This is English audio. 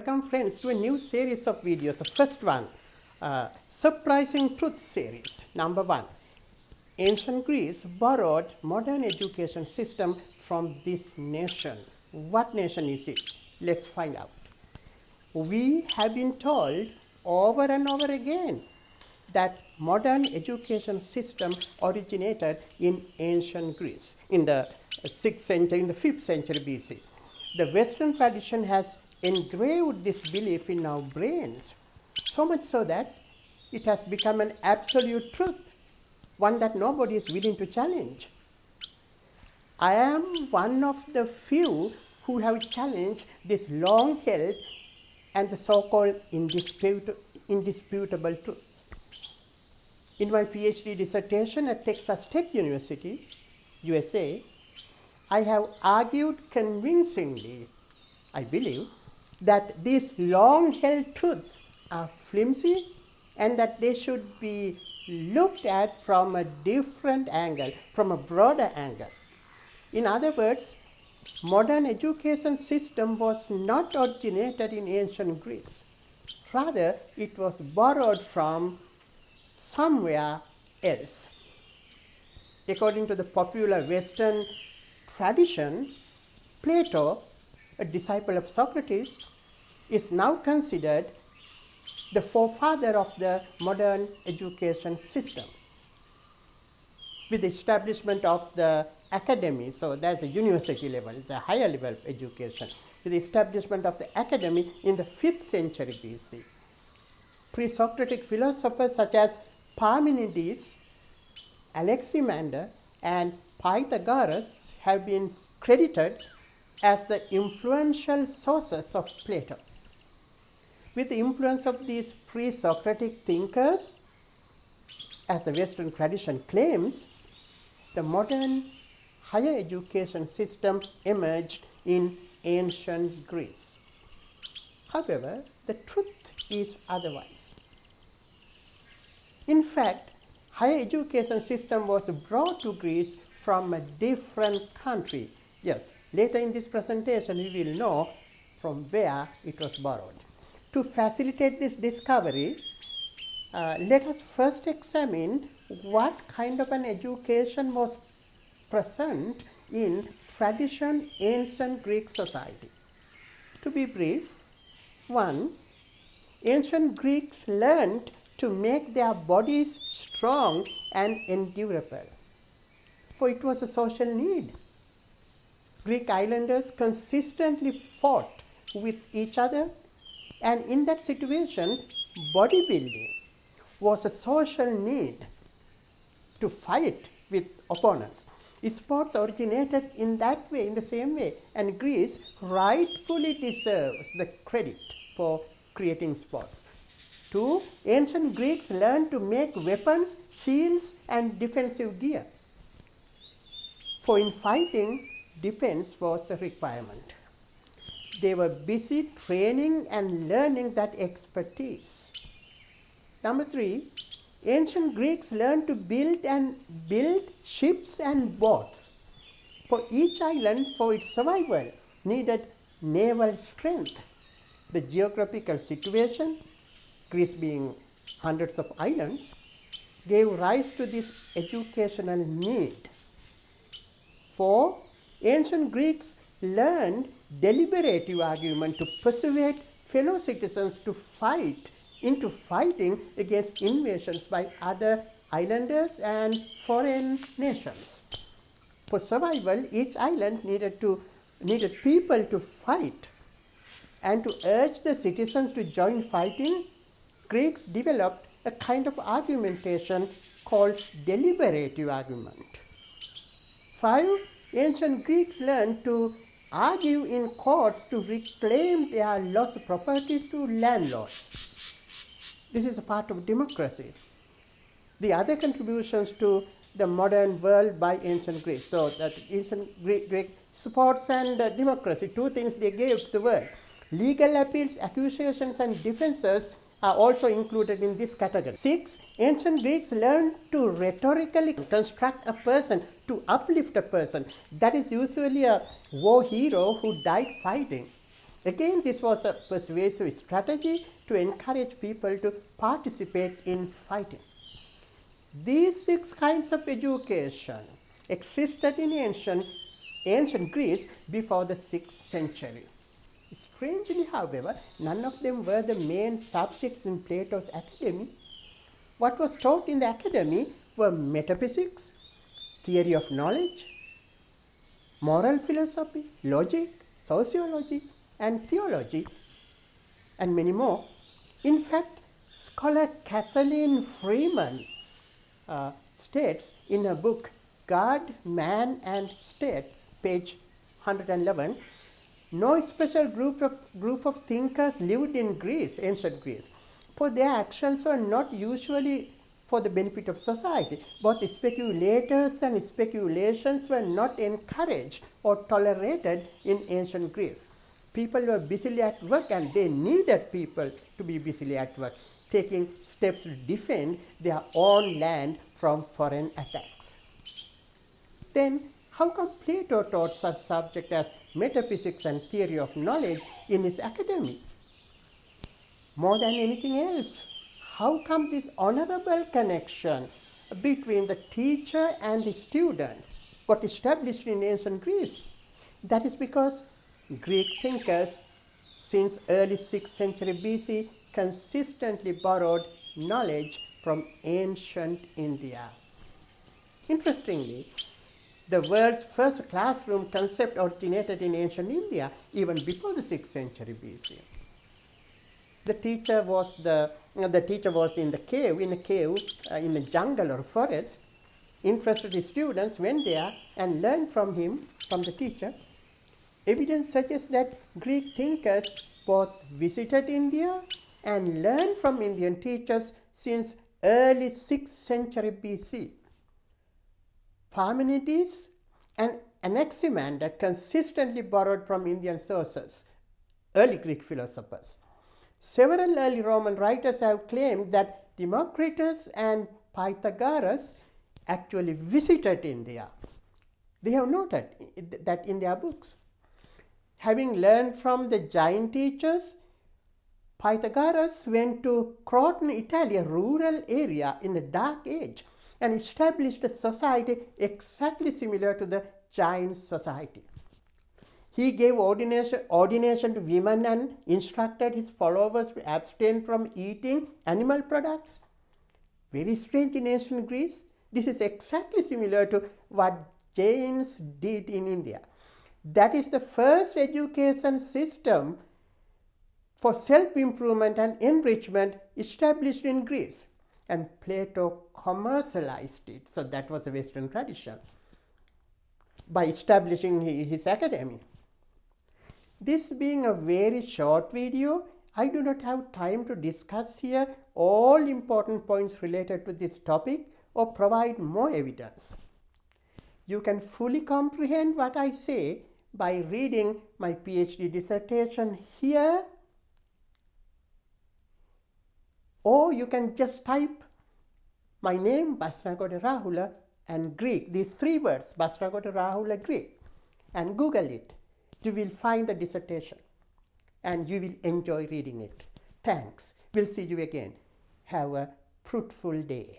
Welcome friends to a new series of videos. The first one, Surprising Truth series. Number 1. Ancient Greece borrowed modern education system from this nation. What nation is it? Let's find out. We have been told over and over again that modern education system originated in ancient Greece in the 6th century, in the 5th century BC. The Western tradition has engraved this belief in our brains, so much so that it has become an absolute truth, one that nobody is willing to challenge. I am one of the few who have challenged this long-held and the so-called indisputable truth. In my Ph.D. dissertation at Texas Tech University, USA, I have argued convincingly, I believe, that these long-held truths are flimsy and that they should be looked at from a different angle, from a broader angle. In other words, modern education system was not originated in ancient Greece. Rather, it was borrowed from somewhere else. According to the popular Western tradition, Plato, a disciple of Socrates, is now considered the forefather of the modern education system. With the establishment of the academy, so that's a university level, it's a higher level of education, with the establishment of the academy in the 5th century BC, pre-Socratic philosophers such as Parmenides, Anaximander, and Pythagoras have been credited as the influential sources of Plato. With the influence of these pre-Socratic thinkers, as the Western tradition claims, the modern higher education system emerged in ancient Greece. However, the truth is otherwise. In fact, higher education system was brought to Greece from a different country. Yes, later in this presentation we will know from where it was borrowed. To facilitate this discovery, let us first examine what kind of an education was present in traditional ancient Greek society. To be brief, 1. Ancient Greeks learned to make their bodies strong and endurable, for it was a social need. Greek islanders consistently fought with each other, and in that situation, bodybuilding was a social need to fight with opponents. Sports originated in that way, in the same way, and Greece rightfully deserves the credit for creating sports. 2. Ancient Greeks learned to make weapons, shields, and defensive gear. For in fighting, defense was a requirement. They were busy training and learning that expertise. Number 3, ancient Greeks learned to build ships and boats. For each island, for its survival, needed naval strength. The geographical situation, Greece being hundreds of islands, gave rise to this educational need. 4. Ancient Greeks learned deliberative argument to persuade fellow citizens to fight into fighting against invasions by other islanders and foreign nations. For survival, each island needed people to fight, and to urge the citizens to join fighting, Greeks developed a kind of argumentation called deliberative argument. 5. Ancient Greeks learned to argue in courts to reclaim their lost properties to landlords. This is a part of democracy. The other contributions to the modern world by ancient Greece, so that ancient Greek sports and democracy, two things they gave to the world. Legal appeals, accusations, and defenses are also included in this category. 6. Ancient Greeks learned to rhetorically construct a person, to uplift a person. That is usually a war hero who died fighting. Again, this was a persuasive strategy to encourage people to participate in fighting. These 6 kinds of education existed in ancient Greece before the 6th century. Strangely, however, none of them were the main subjects in Plato's academy. What was taught in the academy were metaphysics, theory of knowledge, moral philosophy, logic, sociology, and theology, and many more. In fact, scholar Kathleen Freeman states in her book God, Man and State, page 111, no special group of thinkers lived in Greece, ancient Greece, for their actions were not usually for the benefit of society. Both speculators and speculations were not encouraged or tolerated in ancient Greece. People were busily at work and they needed people to be busily at work, taking steps to defend their own land from foreign attacks. Then, how come Plato taught such subjects as metaphysics and theory of knowledge in his academy? More than anything else, how come this honorable connection between the teacher and the student got established in ancient Greece? That is because Greek thinkers since early 6th century BC consistently borrowed knowledge from ancient India. Interestingly, the world's first classroom concept originated in ancient India even before the 6th century BC. The teacher was in a jungle or forest. Interested students went there and learned from the teacher. Evidence suggests that Greek thinkers both visited India and learned from Indian teachers since early 6th century BC. Parmenides and Anaximander consistently borrowed from Indian sources, early Greek philosophers. Several early Roman writers have claimed that Democritus and Pythagoras actually visited India. They have noted that in their books. Having learned from the giant teachers, Pythagoras went to Croton, Italy, a rural area in the Dark Age, and established a society exactly similar to the giant society. He gave ordination to women and instructed his followers to abstain from eating animal products. Very strange in ancient Greece. This is exactly similar to what Jains did in India. That is the first education system for self-improvement and enrichment established in Greece. And Plato commercialized it. So that was a Western tradition by establishing his academy. This being a very short video, I do not have time to discuss here all important points related to this topic or provide more evidence. You can fully comprehend what I say by reading my Ph.D. dissertation here, or you can just type my name, Basnagoda Rahula, and Greek, these 3 words, Basnagoda Rahula Greek, and Google it. You will find the dissertation and you will enjoy reading it. Thanks. We'll see you again. Have a fruitful day.